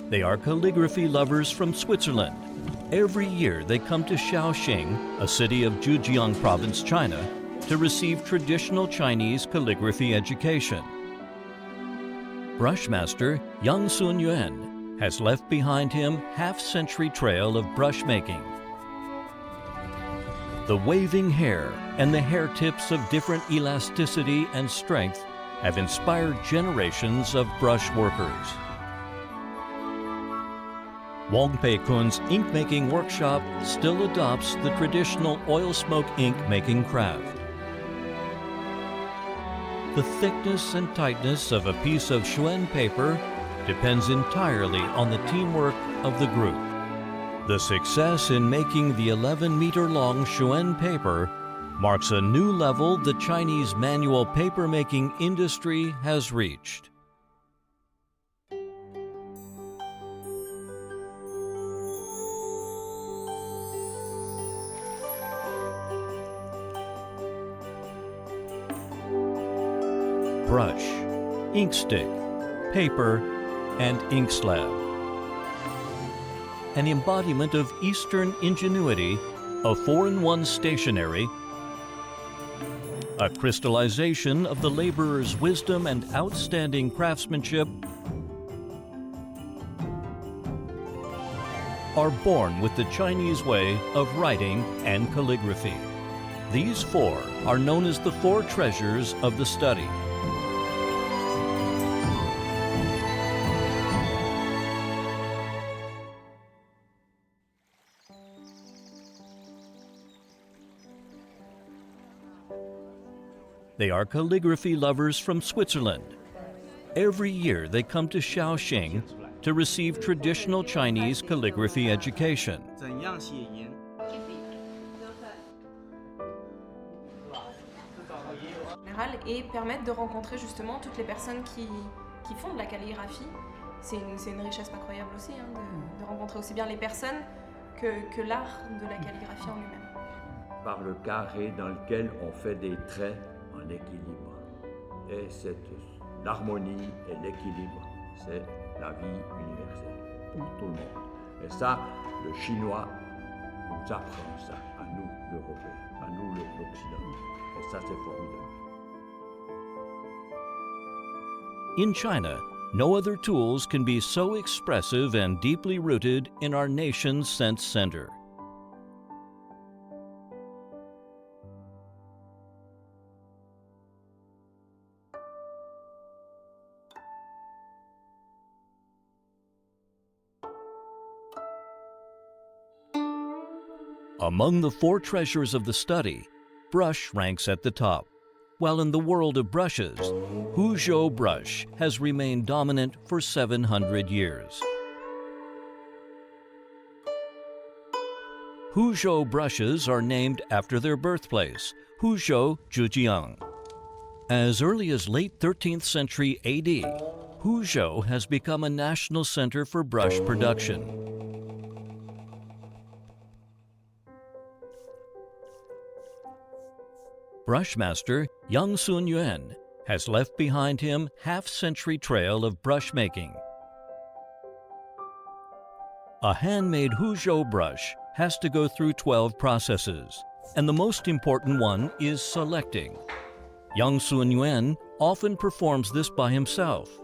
They are calligraphy lovers from Switzerland. Every year they come to Shaoxing, a city of Zhejiang Province, China, to receive traditional Chinese calligraphy education. Brushmaster Yang Sun Yuan has left behind him half-century trail of brush making. The waving hair and the hair tips of different elasticity and strength have inspired generations of brush workers. Wang Peikun's ink-making workshop still adopts the traditional oil smoke ink-making craft. The thickness and tightness of a piece of Xuan paper depends entirely on the teamwork of the group. The success in making the 11-meter-long Xuan paper marks a new level the Chinese manual paper-making industry has reached. Brush, ink stick, paper, and ink slab. An embodiment of Eastern ingenuity, a 4-in-1 stationery, a crystallization of the laborer's wisdom and outstanding craftsmanship, are born with the Chinese way of writing and calligraphy. These four are known as the four treasures of the study. They are calligraphy lovers from Switzerland. Every year they come to Shaoxing to receive traditional Chinese calligraphy education. Et permettre de rencontrer justement toutes les personnes qui font de la calligraphie. C'est une richesse incroyable aussi, hein, de rencontrer aussi bien les personnes que l'art de la calligraphie en lui-même. Par le carré dans lequel on fait des traits en équilibre. Et l'harmonie et l'équilibre, c'est la vie universelle pour tout le monde. Et ça, le chinois nous apprend ça, à nous, l'Européens, à nous, l'Occident. Et ça, c'est formidable. In China, no other tools can be so expressive and deeply rooted in our nation's sense center. Among the four treasures of the study, brush ranks at the top. While in the world of brushes, Huzhou brush has remained dominant for 700 years. Huzhou brushes are named after their birthplace, Huzhou, Zhejiang. As early as late 13th century AD, Huzhou has become a national center for brush production. Brushmaster Yang Sun Yuan has left behind him half-century trail of brush making. A handmade Huzhou brush has to go through 12 processes, and the most important one is selecting. Yang Sun Yuan often performs this by himself.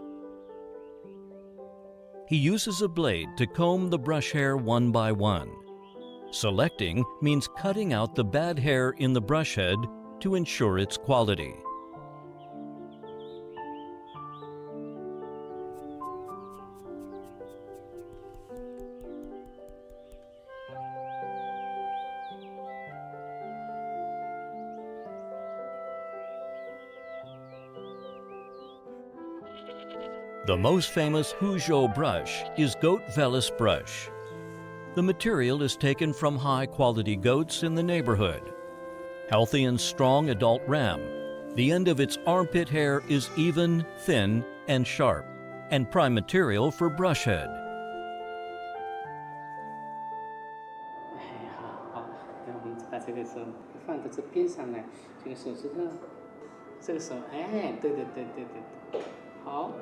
He uses a blade to comb the brush hair one by one. Selecting means cutting out the bad hair in the brush head to ensure its quality. The most famous Huzhou brush is goat vellus brush. The material is taken from high-quality goats in the neighborhood. Healthy and strong adult ram, the end of its armpit hair is even, thin, and sharp, and prime material for brush head. 好，那我们把这个手放到这边上来，这个手指头，这个手，哎，对，好。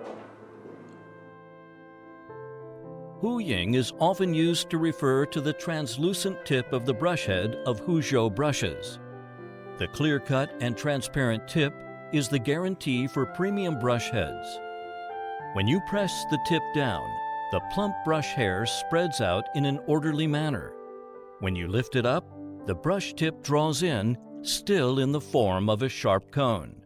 Huying is often used to refer to the translucent tip of the brush head of Huzhou brushes. The clear-cut and transparent tip is the guarantee for premium brush heads. When you press the tip down, the plump brush hair spreads out in an orderly manner. When you lift it up, the brush tip draws in, still in the form of a sharp cone.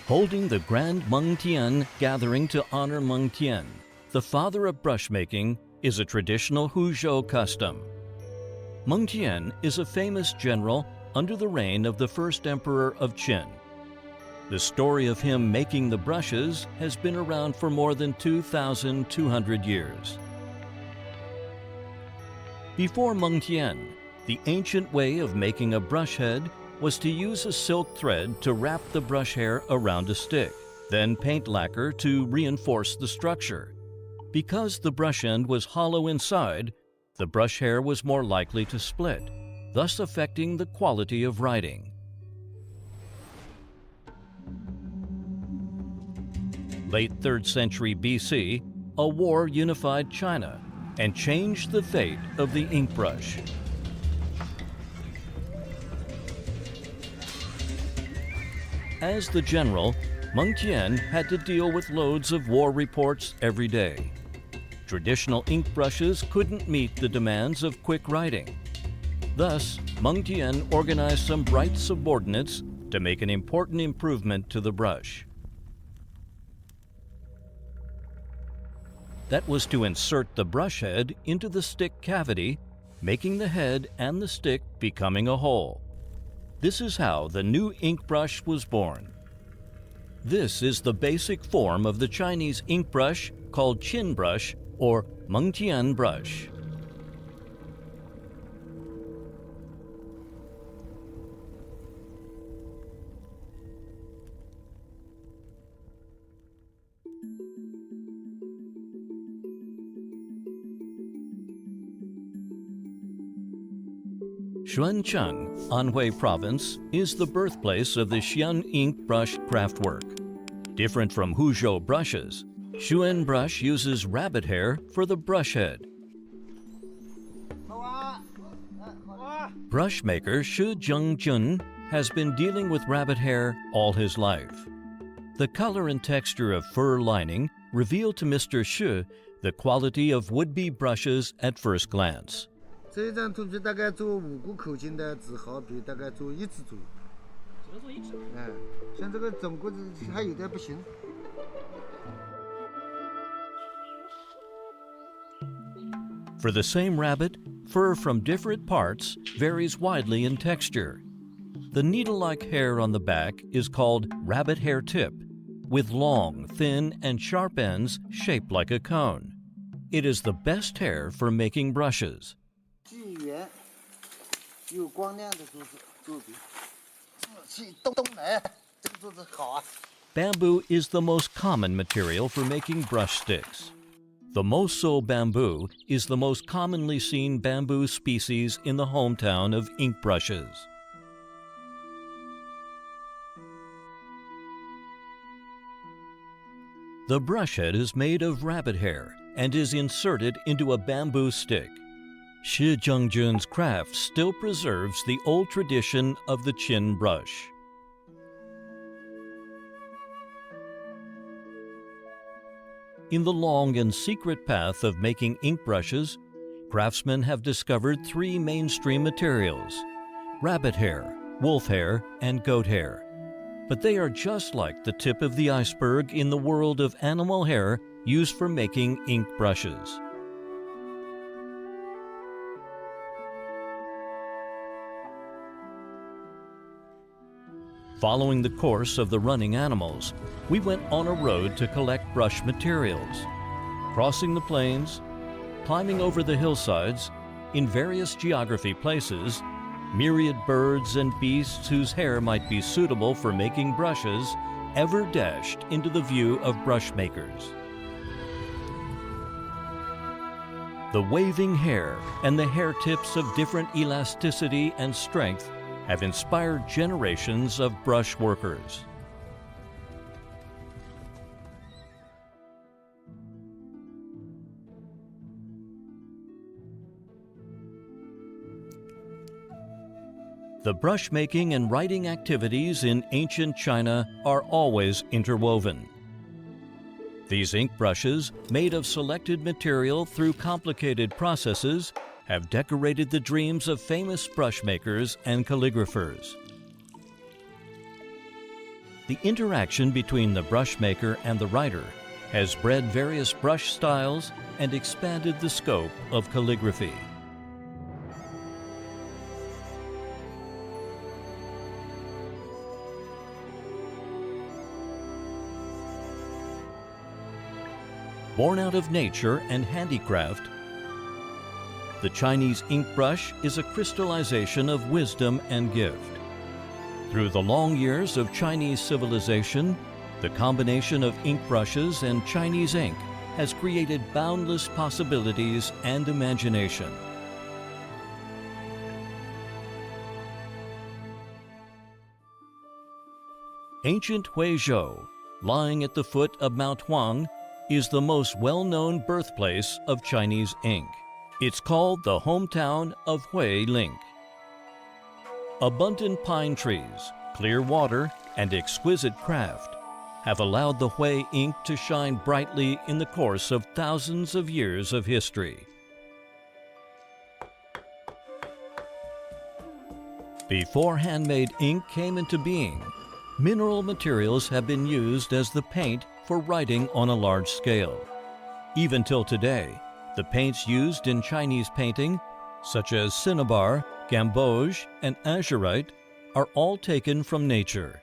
Holding the Grand Meng Tian gathering to honor Meng Tian, the father of brushmaking, is a traditional Huzhou custom. Meng Tian is a famous general under the reign of the first emperor of Qin. The story of him making the brushes has been around for more than 2,200 years. Before Meng Tian, the ancient way of making a brush head was to use a silk thread to wrap the brush hair around a stick, then paint lacquer to reinforce the structure. Because the brush end was hollow inside, the brush hair was more likely to split, thus affecting the quality of writing. Late 3rd century BC, a war unified China and changed the fate of the ink brush. As the general, Meng Tian had to deal with loads of war reports every day. Traditional ink brushes couldn't meet the demands of quick writing. Thus, Meng Tian organized some bright subordinates to make an important improvement to the brush. That was to insert the brush head into the stick cavity, making the head and the stick becoming a whole. This is how the new ink brush was born. This is the basic form of the Chinese ink brush called Qin brush or Meng Tian brush. Xuancheng, Anhui Province, is the birthplace of the Xian ink brush craftwork. Different from Huzhou brushes, Xuan brush uses rabbit hair for the brush head. Brush maker Shi Zhengjun has been dealing with rabbit hair all his life. The color and texture of fur lining reveal to Mr. Shi the quality of would-be brushes at first glance. 这一张图片大概做5股口径的纸毫笔，大概做1支左右。只能做1支。像这个整个还有点不行。For the same rabbit, fur from different parts varies widely in texture. The needle-like hair on the back is called rabbit hair tip, with long, thin, and sharp ends shaped like a cone. It is the best hair for making brushes. 既圆又光亮的作品，气动来，这个做得好啊。 Bamboo is the most common material for making brush sticks. The Moso bamboo is the most commonly seen bamboo species in the hometown of ink brushes. The brush head is made of rabbit hair and is inserted into a bamboo stick. Shi Zhengjun's craft still preserves the old tradition of the Qin brush. In the long and secret path of making ink brushes, craftsmen have discovered 3 mainstream materials: rabbit hair, wolf hair, and goat hair. But they are just like the tip of the iceberg in the world of animal hair used for making ink brushes. Following the course of the running animals, we went on a road to collect brush materials, crossing the plains, climbing over the hillsides, in various geography places, myriad birds and beasts whose hair might be suitable for making brushes ever dashed into the view of brush makers. The waving hair and the hair tips of different elasticity and strength have inspired generations of brush workers. The brush making and writing activities in ancient China are always interwoven. These ink brushes, made of selected material through complicated processes, have decorated the dreams of famous brush makers and calligraphers. The interaction between the brush maker and the writer has bred various brush styles and expanded the scope of calligraphy. Born out of nature and handicraft, the Chinese ink brush is a crystallization of wisdom and gift. Through the long years of Chinese civilization, the combination of ink brushes and Chinese ink has created boundless possibilities and imagination. Ancient Huizhou, lying at the foot of Mount Huang, is the most well-known birthplace of Chinese ink. It's called the hometown of Huiling. Abundant pine trees, clear water, and exquisite craft have allowed the Hui ink to shine brightly in the course of thousands of years of history. Before handmade ink came into being, mineral materials have been used as the paint for writing on a large scale. Even till today, the paints used in Chinese painting, such as cinnabar, gamboge, and azurite, are all taken from nature.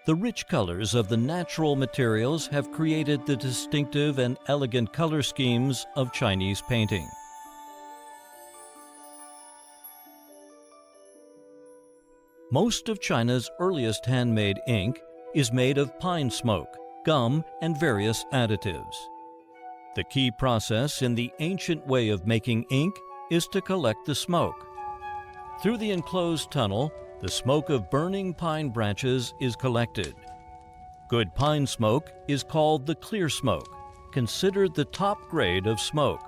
The rich colors of the natural materials have created the distinctive and elegant color schemes of Chinese painting. Most of China's earliest handmade ink is made of pine smoke, gum, and various additives. The key process in the ancient way of making ink is to collect the smoke. Through the enclosed tunnel, the smoke of burning pine branches is collected. Good pine smoke is called the clear smoke, considered the top grade of smoke.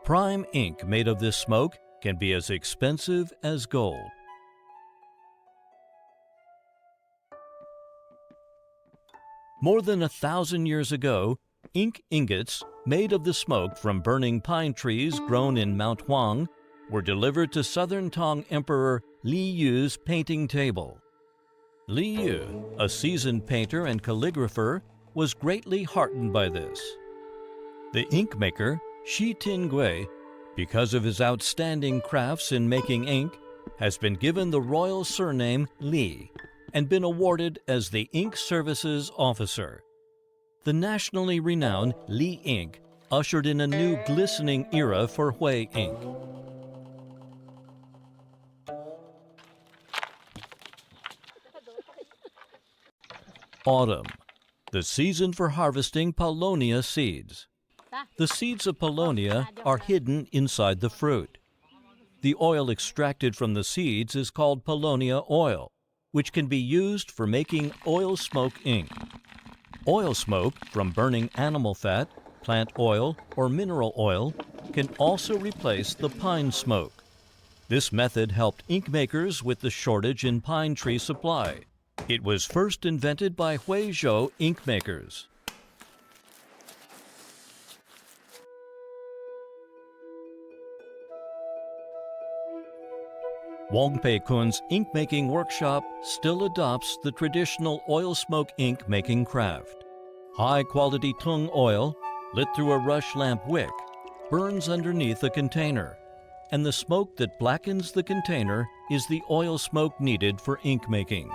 Prime ink made of this smoke can be as expensive as gold. More than 1,000 years ago, ink ingots made of the smoke from burning pine trees grown in Mount Huang were delivered to Southern Tang Emperor Li Yu's painting table. Li Yu, a seasoned painter and calligrapher, was greatly heartened by this. The ink maker, Shi Tingui, because of his outstanding crafts in making ink, has been given the royal surname Li and been awarded as the Ink Services Officer. The nationally renowned Li ink ushered in a new glistening era for Hui ink. Autumn, the season for harvesting paulownia seeds. The seeds of paulownia are hidden inside the fruit. The oil extracted from the seeds is called paulownia oil, which can be used for making oil smoke ink. Oil smoke from burning animal fat, plant oil, or mineral oil can also replace the pine smoke. This method helped ink makers with the shortage in pine tree supply. It was first invented by Huizhou ink makers. Wang Pei Kun's ink-making workshop still adopts the traditional oil smoke ink-making craft. High-quality tung oil, lit through a rush lamp wick, burns underneath a container, and the smoke that blackens the container is the oil smoke needed for ink-making.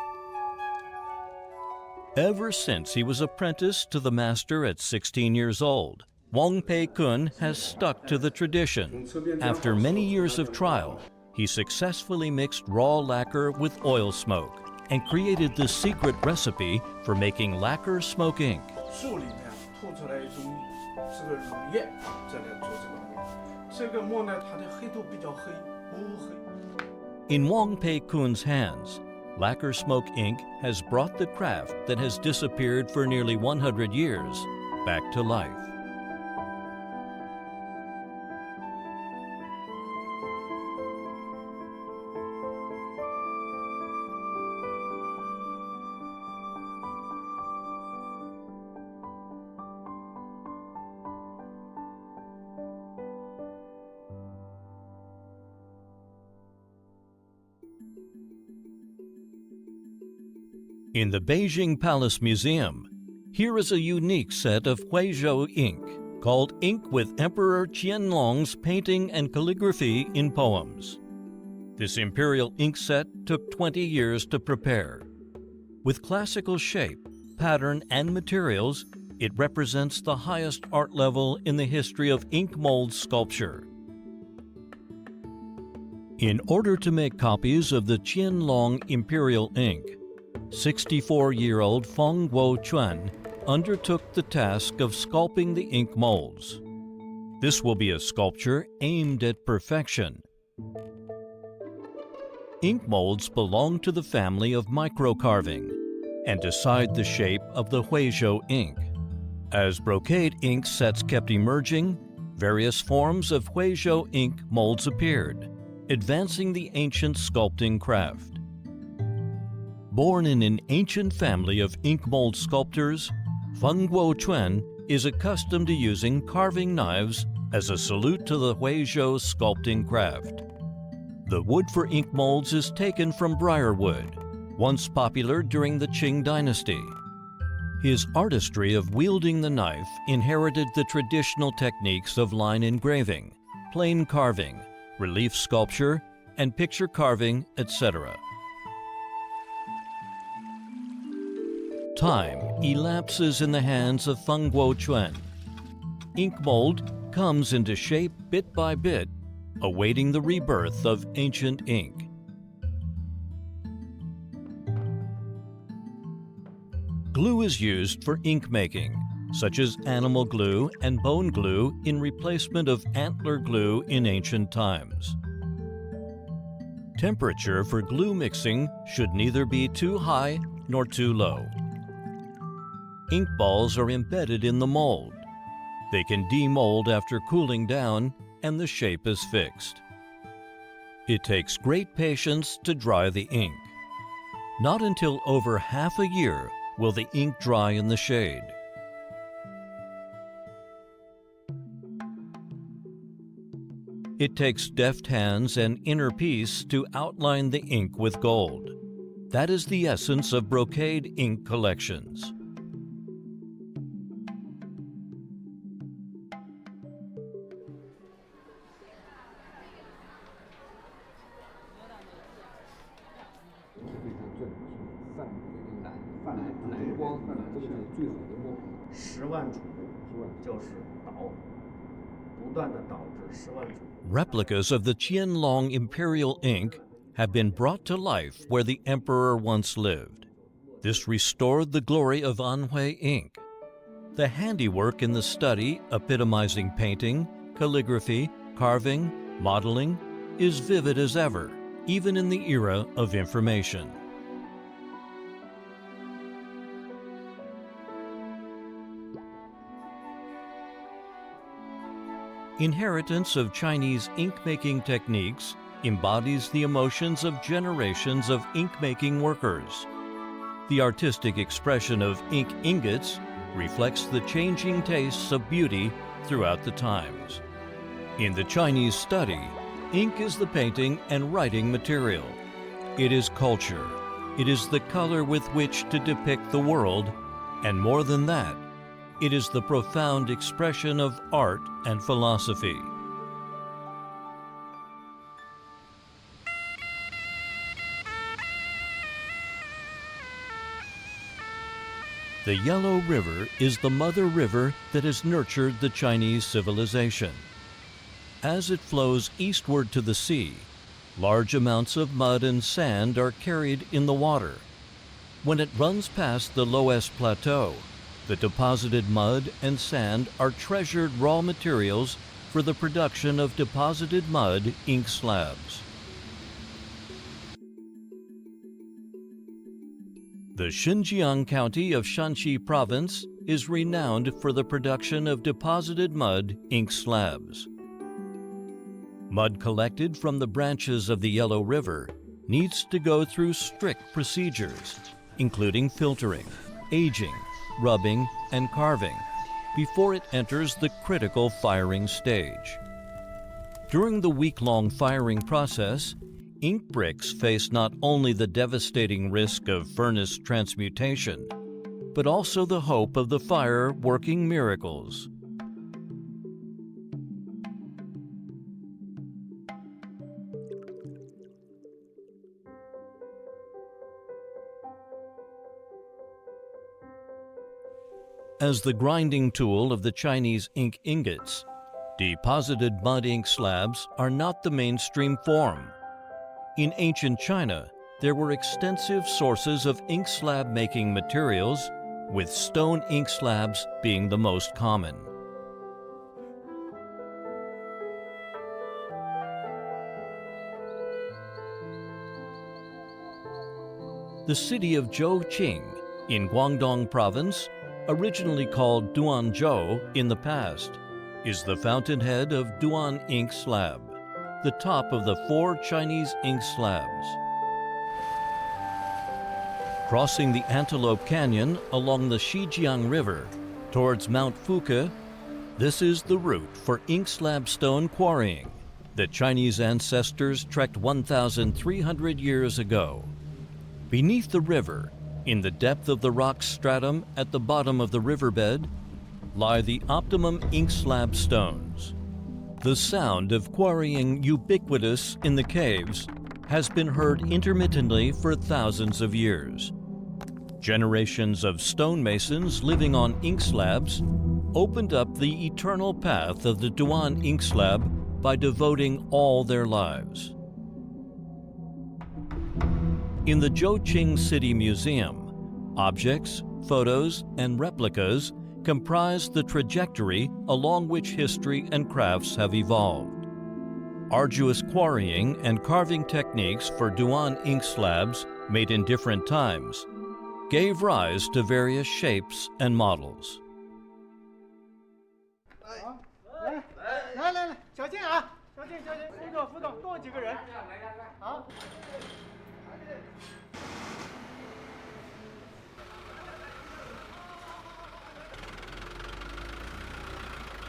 Ever since he was apprenticed to the master at 16 years old, Wang Pei Kun has stuck to the tradition. After many years of trial, he successfully mixed raw lacquer with oil smoke and created the secret recipe for making lacquer smoke ink. 树里面吐出来一种这个乳液，再来做这个这个墨呢，它的黑度比较黑，不黑。In Wang Pei Kun's hands, lacquer smoke ink has brought the craft that has disappeared for nearly 100 years back to life. In the Beijing Palace Museum, here is a unique set of Huizhou ink called Ink with Emperor Qianlong's painting and calligraphy in poems. This imperial ink set took 20 years to prepare. With classical shape, pattern, and materials, it represents the highest art level in the history of ink mold sculpture. In order to make copies of the Qianlong imperial ink, 64-year-old Feng Guochuan undertook the task of sculpting the ink molds. This will be a sculpture aimed at perfection. Ink molds belong to the family of microcarving and decide the shape of the Huizhou ink. As brocade ink sets kept emerging, various forms of Huizhou ink molds appeared, advancing the ancient sculpting craft. Born in an ancient family of ink mold sculptors, Feng Guochuan is accustomed to using carving knives as a salute to the Huizhou sculpting craft. The wood for ink molds is taken from briarwood, once popular during the Qing dynasty. His artistry of wielding the knife inherited the traditional techniques of line engraving, plane carving, relief sculpture, and picture carving, etc. Time elapses in the hands of Feng Guochuan. Ink mold comes into shape bit by bit, awaiting the rebirth of ancient ink. Glue is used for ink making, such as animal glue and bone glue in replacement of antler glue in ancient times. Temperature for glue mixing should neither be too high nor too low. Ink balls are embedded in the mold. They can demold after cooling down, and the shape is fixed. It takes great patience to dry the ink. Not until over half a year will the ink dry in the shade. It takes deft hands and inner peace to outline the ink with gold. That is the essence of brocade ink collections. Replicas of the Qianlong imperial ink have been brought to life where the emperor once lived. This restored the glory of Anhui ink. The handiwork in the study, epitomizing painting, calligraphy, carving, modeling, is vivid as ever, even in the era of information. Inheritance of Chinese ink-making techniques embodies the emotions of generations of ink-making workers. The artistic expression of ink ingots reflects the changing tastes of beauty throughout the times. In the Chinese study, ink is the painting and writing material. It is culture. It is the color with which to depict the world, and more than that, it is the profound expression of art and philosophy. The Yellow River is the mother river that has nurtured the Chinese civilization. As it flows eastward to the sea, large amounts of mud and sand are carried in the water. When it runs past the Loess Plateau, the deposited mud and sand are treasured raw materials for the production of deposited mud ink slabs. The Xinjiang County of Shanxi Province is renowned for the production of deposited mud ink slabs. Mud collected from the branches of the Yellow River needs to go through strict procedures, including filtering, aging, rubbing, and carving, before it enters the critical firing stage. During the week-long firing process, ink bricks face not only the devastating risk of furnace transmutation, but also the hope of the fire working miracles. As the grinding tool of the Chinese ink ingots, deposited mud ink slabs are not the mainstream form. In ancient China, there were extensive sources of ink slab making materials, with stone ink slabs being the most common. The city of Zhouqing in Guangdong Province, originally called Duanzhou in the past, is the fountainhead of Duan ink slab, the top of the 4 Chinese ink slabs. Crossing the Antelope Canyon along the Xijiang River towards Mount Fuke, this is the route for ink slab stone quarrying that Chinese ancestors trekked 1,300 years ago. Beneath the river, in the depth of the rock stratum at the bottom of the riverbed, lie the optimum ink slab stones. The sound of quarrying, ubiquitous in the caves, has been heard intermittently for thousands of years. Generations of stonemasons living on ink slabs opened up the eternal path of the Duan ink slab by devoting all their lives. In the Zhouqing City Museum, objects, photos, and replicas comprise the trajectory along which history and crafts have evolved. Arduous quarrying and carving techniques for Duan ink slabs made in different times gave rise to various shapes and models. 来，小静啊，小静，辅导，多几个人，好。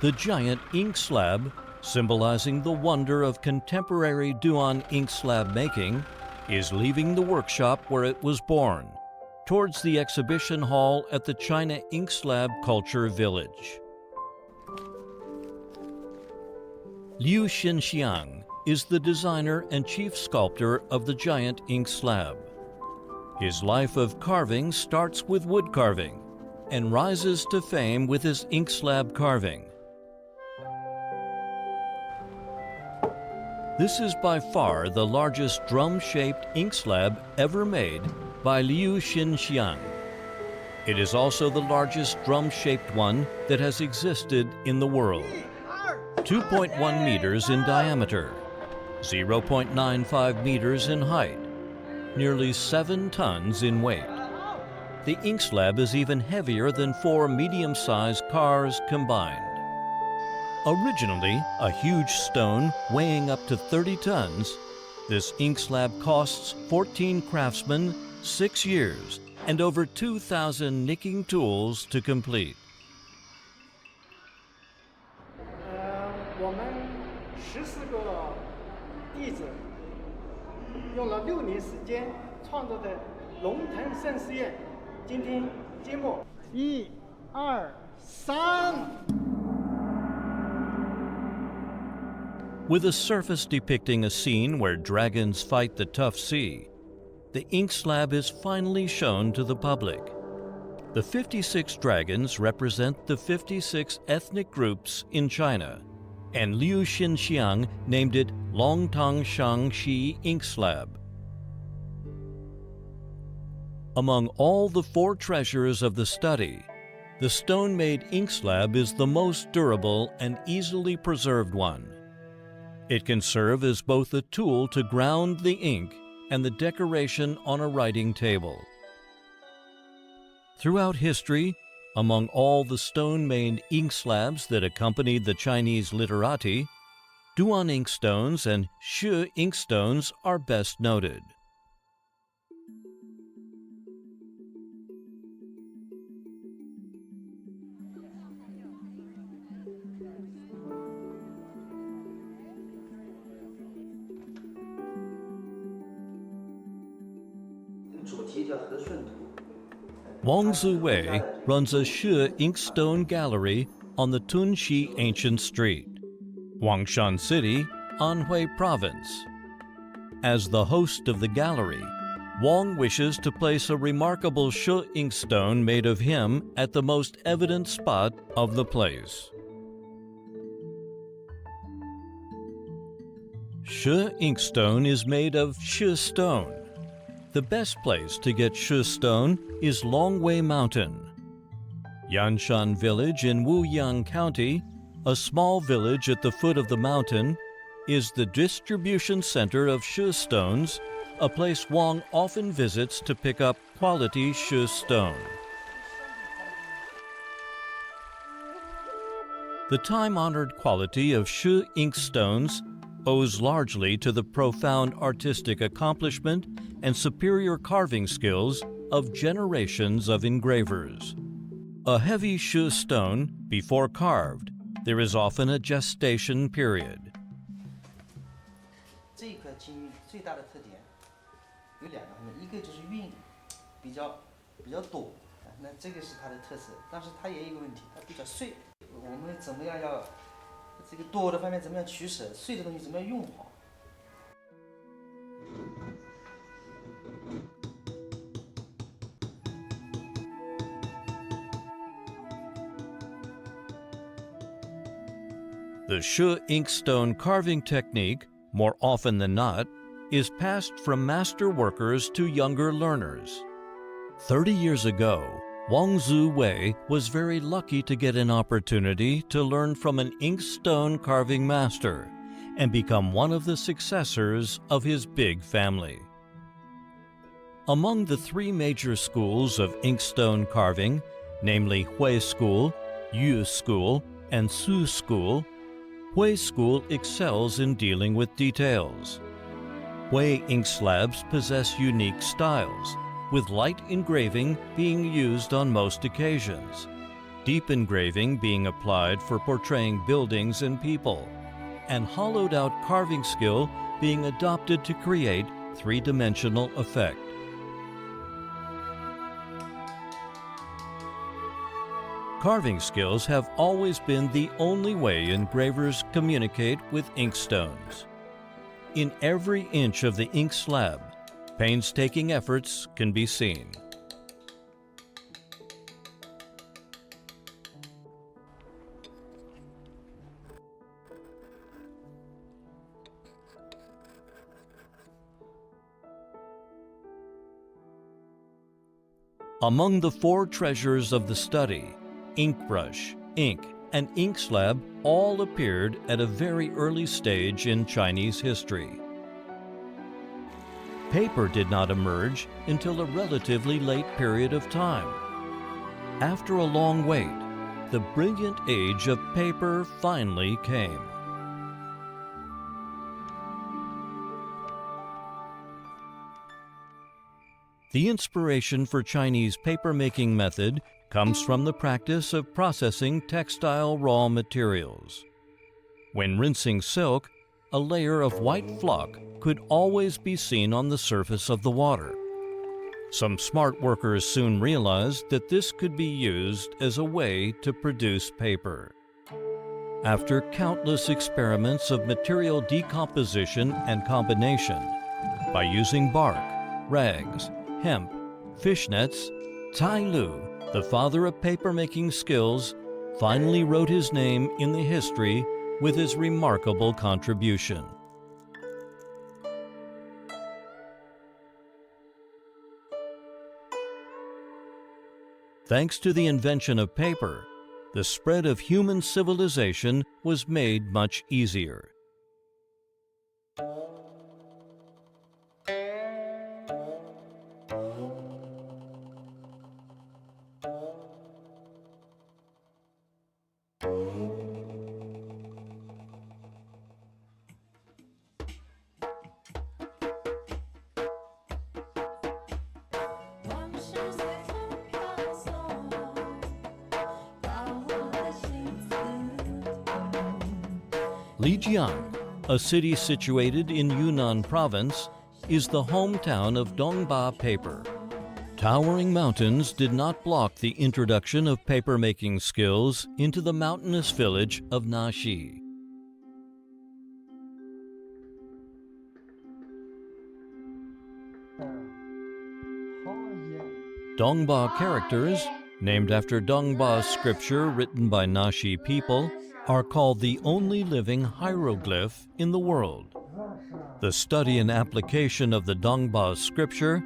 The giant ink slab, symbolizing the wonder of contemporary Duan ink slab making, is leaving the workshop where it was born, towards the exhibition hall at the China Ink Slab Culture Village. Liu Xinxiang is the designer and chief sculptor of the giant ink slab. His life of carving starts with wood carving and rises to fame with his ink slab carving. This is by far the largest drum-shaped ink slab ever made by Liu Xinxiang. It is also the largest drum-shaped one that has existed in the world. 2.1 meters in diameter, 0.95 meters in height, nearly 7 tons in weight. The ink slab is even heavier than 4 medium-sized cars combined. Originally a huge stone weighing up to 30 tons, this ink slab costs 14 craftsmen 6 years and over 2,000 nicking tools to complete. 我们14个弟子用了6年时间创作的龙腾盛世宴，今天揭幕。1、2、3。 With a surface depicting a scene where dragons fight the tough sea, the ink slab is finally shown to the public. The 56 dragons represent the 56 ethnic groups in China, and Liu Xinxiang named it Longtang Shangxi ink slab. Among all the 4 treasures of the study, The stone-made ink slab is the most durable and easily preserved one. It can serve as both a tool to ground the ink and the decoration on a writing table. Throughout history, among all the stone-made ink slabs that accompanied the Chinese literati, Duan inkstones and Shi inkstones are best noted. Wang Zuwei runs a Shi inkstone gallery on the Tunxi Ancient Street, Wangshan City, Anhui Province. As the host of the gallery, Wang wishes to place a remarkable Shi inkstone made of him at the most evident spot of the place. Shi inkstone is made of Shi stone. The best place to get Shi stone is Longwei Mountain. Yanshan Village in Wuyang County, a small village at the foot of the mountain, is the distribution center of Shi stones, a place Wang often visits to pick up quality Shi stone. The time-honored quality of Shi inkstones owes largely to the profound artistic accomplishment and superior carving skills of generations of engravers. A heavy Shi stone, before carved, there is often a gestation period. 这一块金玉最大的特点有两个方面，一个就是韵比较多，那这个是它的特色。但是它也有一个问题，它比较碎。我们怎么样要这个多的方面怎么样取舍，碎的东西怎么样用好？ The Shi inkstone carving technique, more often than not, is passed from master workers to younger learners. 30 years ago, Wang Zuwei was very lucky to get an opportunity to learn from an inkstone carving master and become one of the successors of his big family. Among the three major schools of inkstone carving, namely Hui School, Yu School, and Su School, Hui School excels in dealing with details. Hui ink slabs possess unique styles, with light engraving being used on most occasions, deep engraving being applied for portraying buildings and people, and hollowed-out carving skill being adopted to create three-dimensional effect. Carving skills have always been the only way engravers communicate with inkstones. In every inch of the ink slab, painstaking efforts can be seen. Among the four treasures of the study, ink brush, ink, and ink slab all appeared at a very early stage in Chinese history. Paper did not emerge until a relatively late period of time. After a long wait, the brilliant age of paper finally came. The inspiration for Chinese paper-making method comes from the practice of processing textile raw materials. When rinsing silk, a layer of white flock could always be seen on the surface of the water. Some smart workers soon realized that this could be used as a way to produce paper. After countless experiments of material decomposition and combination, by using bark, rags, hemp, fishnets, Tai Lu, the father of paper-making skills, finally wrote his name in the history with his remarkable contribution. Thanks to the invention of paper, the spread of human civilization was made much easier. Lijiang, a city situated in Yunnan province, is the hometown of Dongba paper. Towering mountains did not block the introduction of paper-making skills into the mountainous village of Naxi. Dongba characters, named after Dongba scripture written by Naxi people, are called the only living hieroglyph in the world. The study and application of the Dongba scripture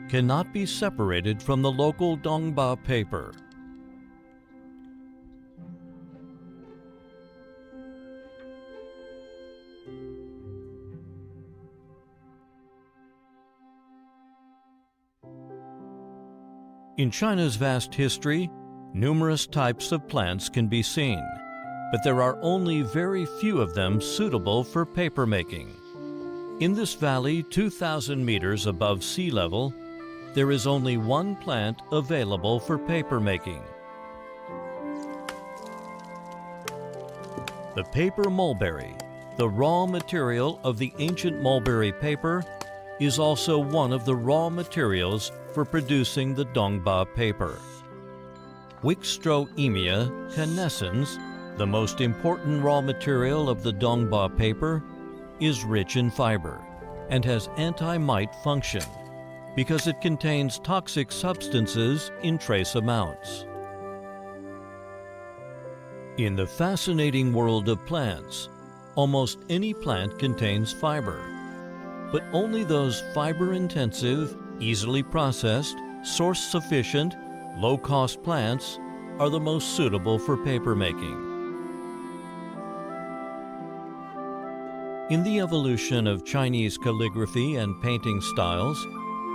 cannot be separated from the local Dongba paper. In China's vast history, numerous types of plants can be seen, but there are only very few of them suitable for paper making. In this valley 2,000 meters above sea level, there is only one plant available for paper making. The paper mulberry, the raw material of the ancient mulberry paper, is also one of the raw materials for producing the Dongba paper. Wixstroemia canescens, the most important raw material of the Dongba paper, is rich in fiber and has anti-mite function because it contains toxic substances in trace amounts. In the fascinating world of plants, almost any plant contains fiber, but only those fiber-intensive, easily processed, source-sufficient, low-cost plants are the most suitable for paper making. In the evolution of Chinese calligraphy and painting styles,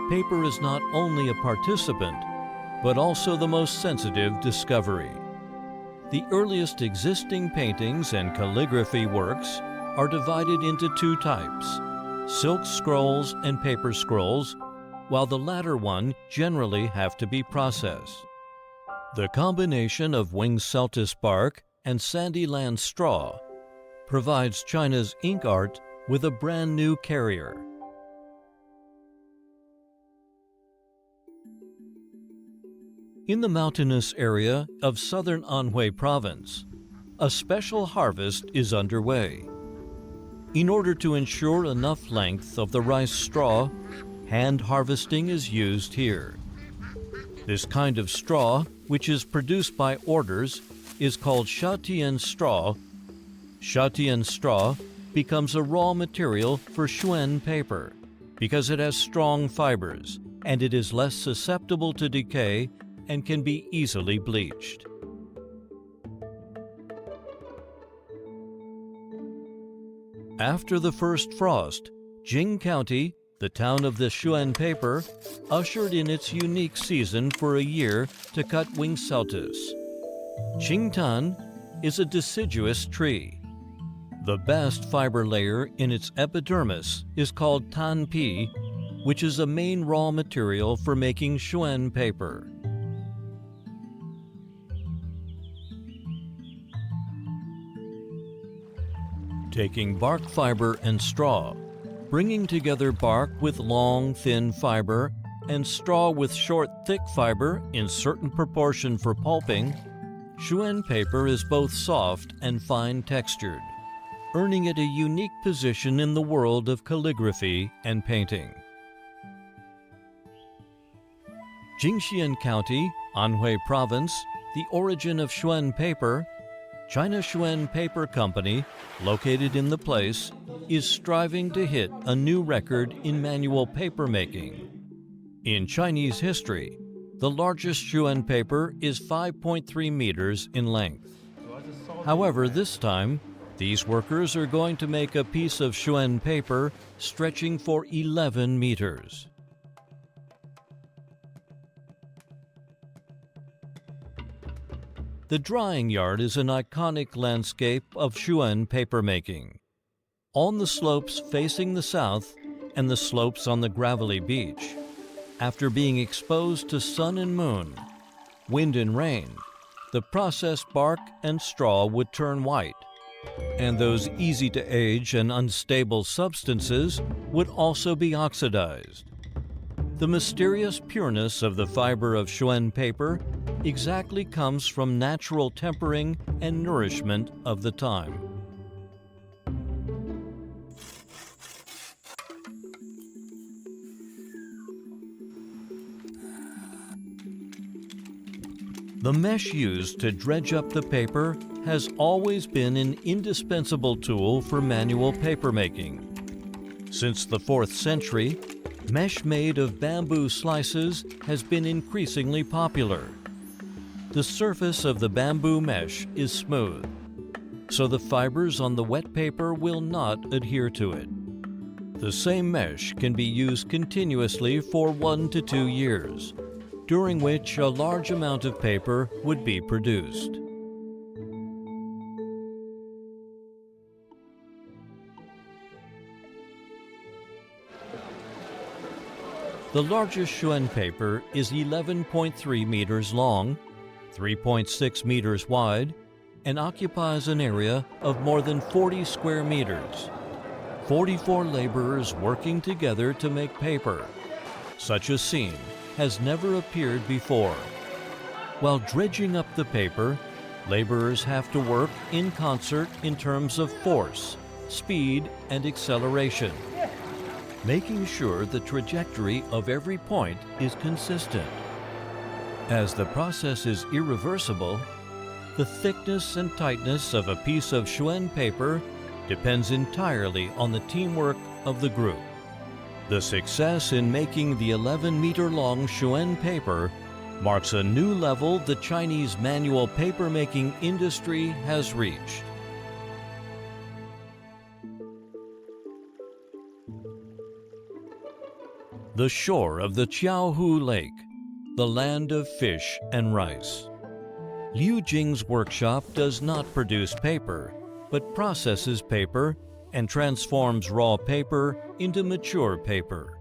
paper is not only a participant, but also the most sensitive discovery. The earliest existing paintings and calligraphy works are divided into two types: silk scrolls and paper scrolls, while the latter one generally have to be processed. The combination of wing celtis bark and sandy land straw provides China's ink art with a brand new carrier. In the mountainous area of southern Anhui province, a special harvest is underway. In order to ensure enough length of the rice straw, hand harvesting is used here. This kind of straw, which is produced by orders, is called Shatian straw. Shatian straw becomes a raw material for Xuan paper because it has strong fibers and it is less susceptible to decay and can be easily bleached. After the first frost, Jing County, the town of the Xuan paper, ushered in its unique season for a year to cut wing celtis. Qingtan is a deciduous tree. The best fiber layer in its epidermis is called tanpi, which is a main raw material for making Xuan paper. Taking bark fiber and straw, bringing together bark with long, thin fiber and straw with short, thick fiber in certain proportion for pulping, Xuan paper is both soft and fine-textured, earning it a unique position in the world of calligraphy and painting. Jingxian County, Anhui Province, the origin of Xuan paper, China Xuan Paper Company, located in the place, is striving to hit a new record in manual paper making. In Chinese history, the largest Xuan paper is 5.3 meters in length. However, this time, these workers are going to make a piece of Xuan paper stretching for 11 meters. The drying yard is an iconic landscape of Xuan papermaking. On the slopes facing the south and the slopes on the gravelly beach, after being exposed to sun and moon, wind and rain, the processed bark and straw would turn white, and those easy-to-age and unstable substances would also be oxidized. The mysterious pureness of the fiber of Xuan paper exactly comes from natural tempering and nourishment of the time. The mesh used to dredge up the paper has always been an indispensable tool for manual papermaking. Since the 4th century, mesh made of bamboo slices has been increasingly popular. The surface of the bamboo mesh is smooth, so the fibers on the wet paper will not adhere to it. The same mesh can be used continuously for 1 to 2 years, during which a large amount of paper would be produced. The largest Xuan paper is 11.3 meters long, 3.6 meters wide, and occupies an area of more than 40 square meters. 44 laborers working together to make paper. Such a scene has never appeared before. While dredging up the paper, laborers have to work in concert in terms of force, speed, and acceleration, making sure the trajectory of every point is consistent. As the process is irreversible, the thickness and tightness of a piece of Xuan paper depends entirely on the teamwork of the group. The success in making the 11-meter-long Xuan paper marks a new level the Chinese manual papermaking industry has reached. The shore of the Qiaohu Lake, the land of fish and rice. Liu Jing's workshop does not produce paper, but processes paper and transforms raw paper into mature paper.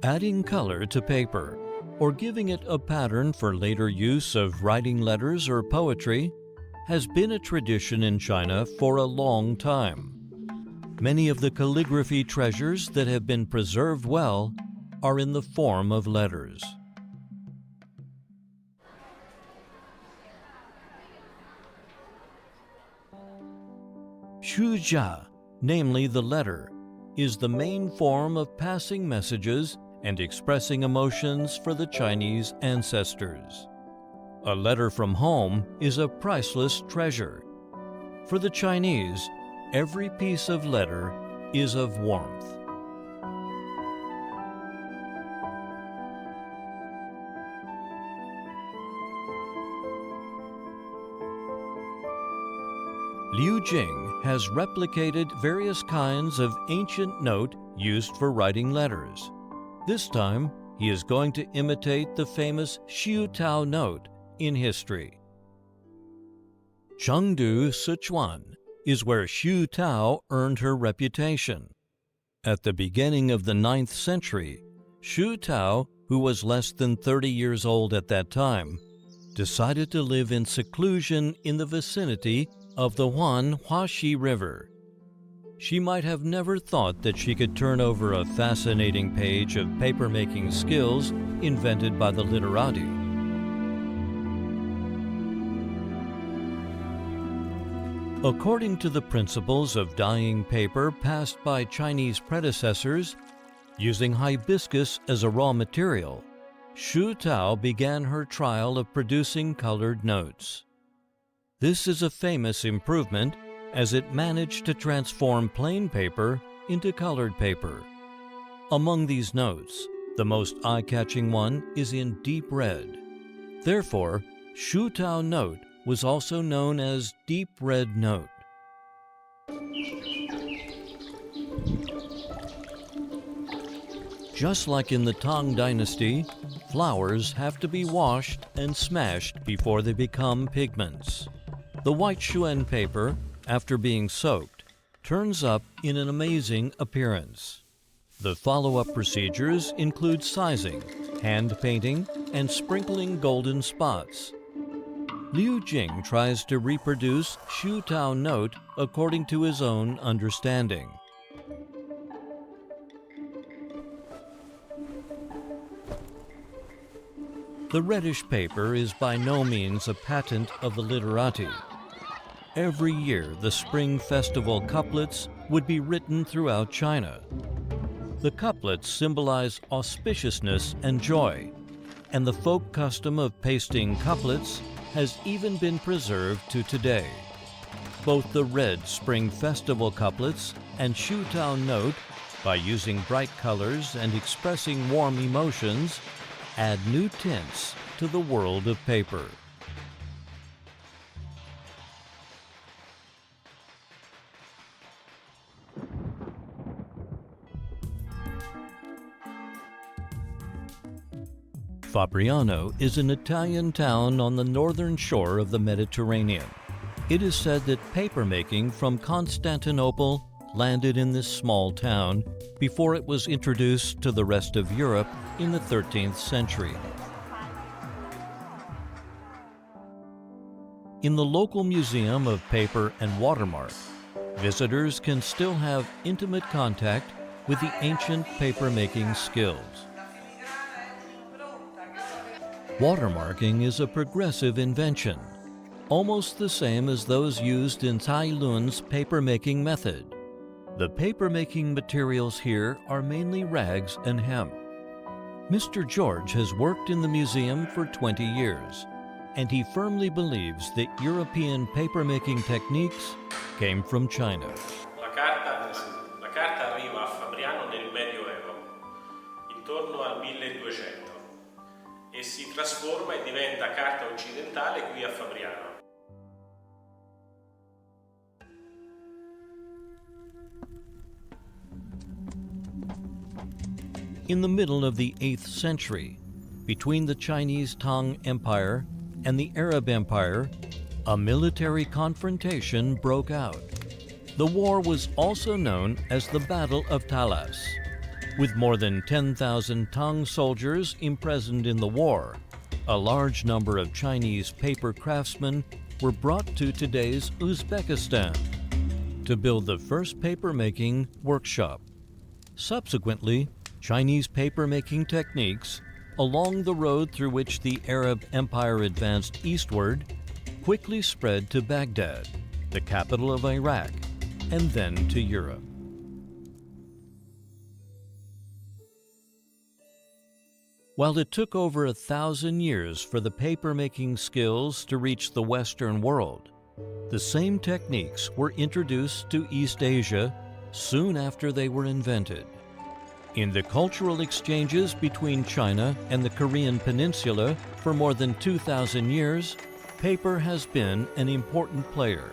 Adding color to paper, or giving it a pattern for later use of writing letters or poetry, has been a tradition in China for a long time. Many of the calligraphy treasures that have been preserved well are in the form of letters. Shujia, namely the letter, is the main form of passing messages and expressing emotions for the Chinese ancestors. A letter from home is a priceless treasure. For the Chinese, every piece of letter is of warmth. Liu Jing has replicated various kinds of ancient note used for writing letters. This time, he is going to imitate the famous Xiu Tao note in history. Chengdu, Sichuan, is where Xiu Tao earned her reputation. At the beginning of the 9th century, Xiu Tao, who was less than 30 years old at that time, decided to live in seclusion in the vicinity of the Huaxi River. She might have never thought that she could turn over a fascinating page of papermaking skills invented by the literati. According to the principles of dyeing paper passed by Chinese predecessors, using hibiscus as a raw material, Xiu Tao began her trial of producing colored notes. This is a famous improvement as it managed to transform plain paper into colored paper. Among these notes, The most eye-catching one is in deep red. Therefore, Shu Tao note was also known as deep red note. Just like in the Tang Dynasty, flowers have to be washed and smashed before they become pigments. The white Xuan paper, after being soaked, turns up in an amazing appearance. The follow-up procedures include sizing, hand painting, and sprinkling golden spots. Liu Jing tries to reproduce Shu Tao note according to his own understanding. The reddish paper is by no means a patent of the literati. Every year, the Spring Festival couplets would be written throughout China. The couplets symbolize auspiciousness and joy, and the folk custom of pasting couplets has even been preserved to today. Both the red Spring Festival couplets and Shu Tao note, by using bright colors and expressing warm emotions, add new tints to the world of paper. Fabriano is an Italian town on the northern shore of the Mediterranean. It is said that papermaking from Constantinople landed in this small town before it was introduced to the rest of Europe in the 13th century. In the local Museum of Paper and Watermark, visitors can still have intimate contact with the ancient papermaking skills. Watermarking is a progressive invention, almost the same as those used in Cai Lun's papermaking method. The papermaking materials here are mainly rags and hemp. Mr. George has worked in the museum for 20 years, and he firmly believes that European papermaking techniques came from China. La carta arriva a Fabriano nel Medioevo, intorno al 1200, e si trasforma e diventa carta occidentale qui a Fabriano. In the middle of the 8th century, between the Chinese Tang Empire and the Arab Empire, a military confrontation broke out. The war was also known as the Battle of Talas. With more than 10,000 Tang soldiers imprisoned in the war, a large number of Chinese paper craftsmen were brought to today's Uzbekistan to build the first papermaking workshop. Subsequently, Chinese papermaking techniques, along the road through which the Arab Empire advanced eastward, quickly spread to Baghdad, the capital of Iraq, and then to Europe. While it took over 1,000 years for the papermaking skills to reach the Western world, the same techniques were introduced to East Asia soon after they were invented. In the cultural exchanges between China and the Korean Peninsula for more than 2,000 years, paper has been an important player.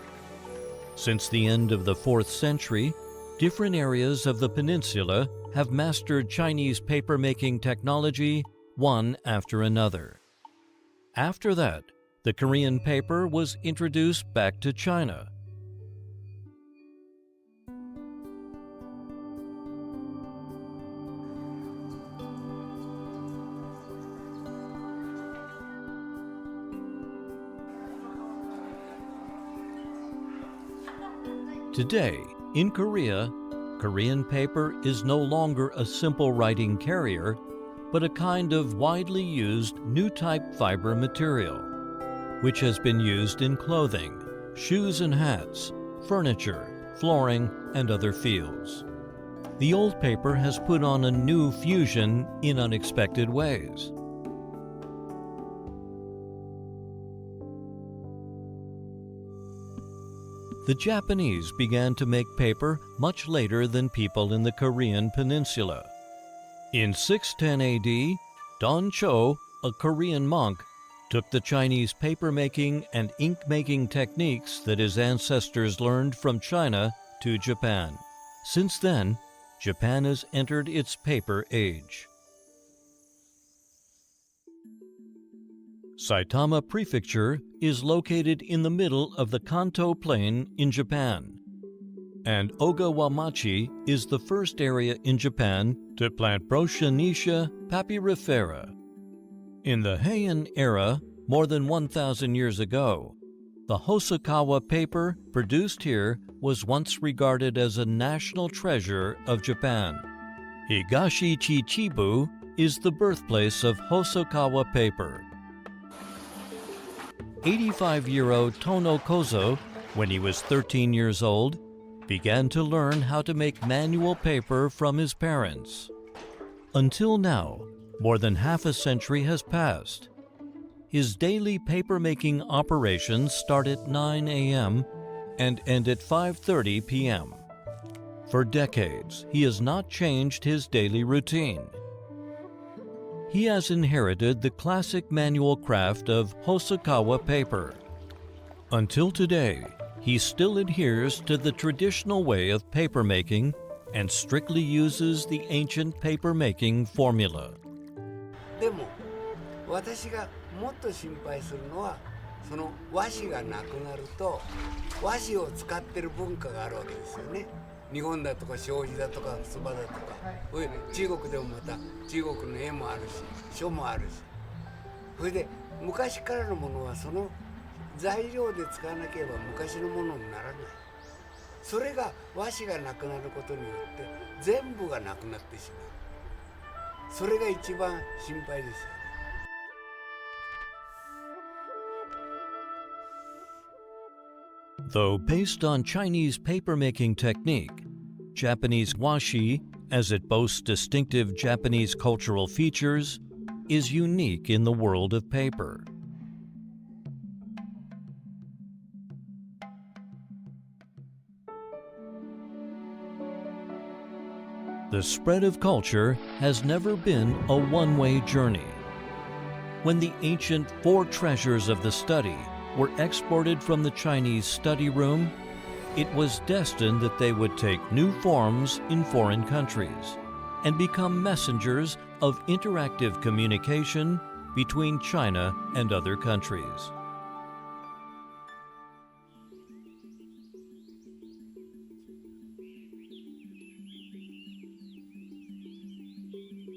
Since the end of the 4th century, different areas of the peninsula have mastered Chinese papermaking technology one after another. After that, the Korean paper was introduced back to China. Today, in Korea, Korean paper is no longer a simple writing carrier, but a kind of widely used new type fiber material, which has been used in clothing, shoes and hats, furniture, flooring, and other fields. The old paper has put on a new fusion in unexpected ways. The Japanese began to make paper much later than people in the Korean peninsula. In 610 AD, Don Cho, a Korean monk, took the Chinese paper-making and ink-making techniques that his ancestors learned from China to Japan. Since then, Japan has entered its paper age. Saitama Prefecture is located in the middle of the Kanto Plain in Japan, and Ogawamachi is the first area in Japan to plant Brocchianetia papyrifera. In the Heian era, more than 1,000 years ago, the Hosokawa paper produced here was once regarded as a national treasure of Japan. Higashi Chichibu is the birthplace of Hosokawa paper. 85-year-old Tono Kozo, when he was 13 years old, began to learn how to make manual paper from his parents. Until now, more than half a century has passed. His daily paper-making operations start at 9 a.m. and end at 5:30 p.m. For decades, he has not changed his daily routine. He has inherited the classic manual craft of Hosokawa paper. Until today, he still adheres to the traditional way of paper-making and strictly uses the ancient paper-making formula. でも私がもっと心配するのはその和紙がなくなると和紙を使ってる文化があるわけですよね。日本だとか障子だとか襖だとか、中国でもまた中国の絵もあるし書もあるし、それで昔からのものはその材料で使わなければ昔のものにならない。それが和紙がなくなることによって全部がなくなってしまう。それが一番心配ですよね。Though based on Chinese paper-making technique, Japanese washi, as it boasts distinctive Japanese cultural features, is unique in the world of paper. The spread of culture has never been a one-way journey. When the ancient four treasures of the study were exported from the Chinese study room, it was destined that they would take new forms in foreign countries and become messengers of interactive communication between China and other countries.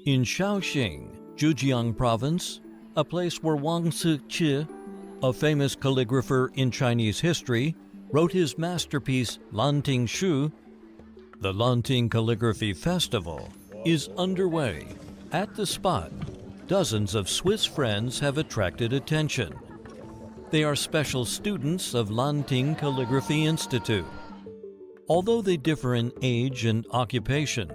In Shaoxing, Zhejiang Province, a place where Wang Ziqi, a famous calligrapher in Chinese history, wrote his masterpiece Lanting Shu, the Lanting Calligraphy Festival is underway. At the spot, dozens of Swiss friends have attracted attention. They are special students of Lanting Calligraphy Institute. Although they differ in age and occupation,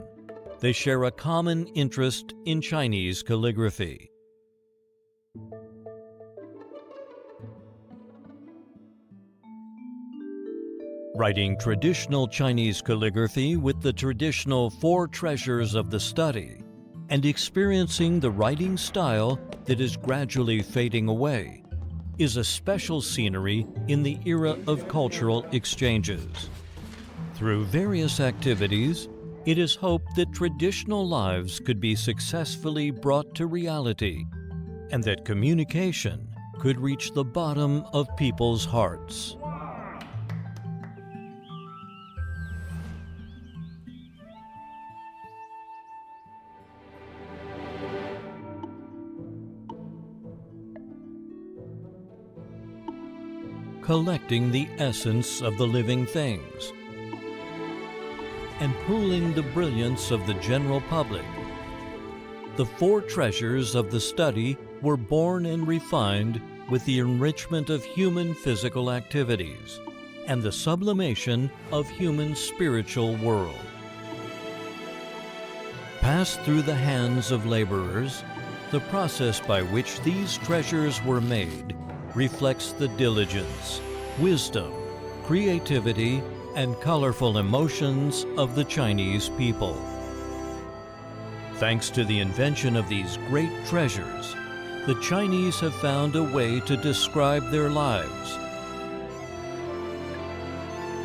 they share a common interest in Chinese calligraphy. Writing traditional Chinese calligraphy with the traditional four treasures of the study, and experiencing the writing style that is gradually fading away, is a special scenery in the era of cultural exchanges. Through various activities, it is hoped that traditional lives could be successfully brought to reality, and that communication could reach the bottom of people's hearts. Collecting the essence of the living things and pooling the brilliance of the general public, the four treasures of the study were born and refined with the enrichment of human physical activities and the sublimation of human spiritual world. Passed through the hands of laborers, the process by which these treasures were made reflects the diligence, wisdom, creativity, and colorful emotions of the Chinese people. Thanks to the invention of these great treasures, the Chinese have found a way to describe their lives.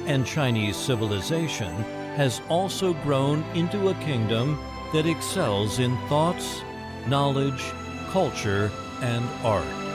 And Chinese civilization has also grown into a kingdom that excels in thoughts, knowledge, culture, and art.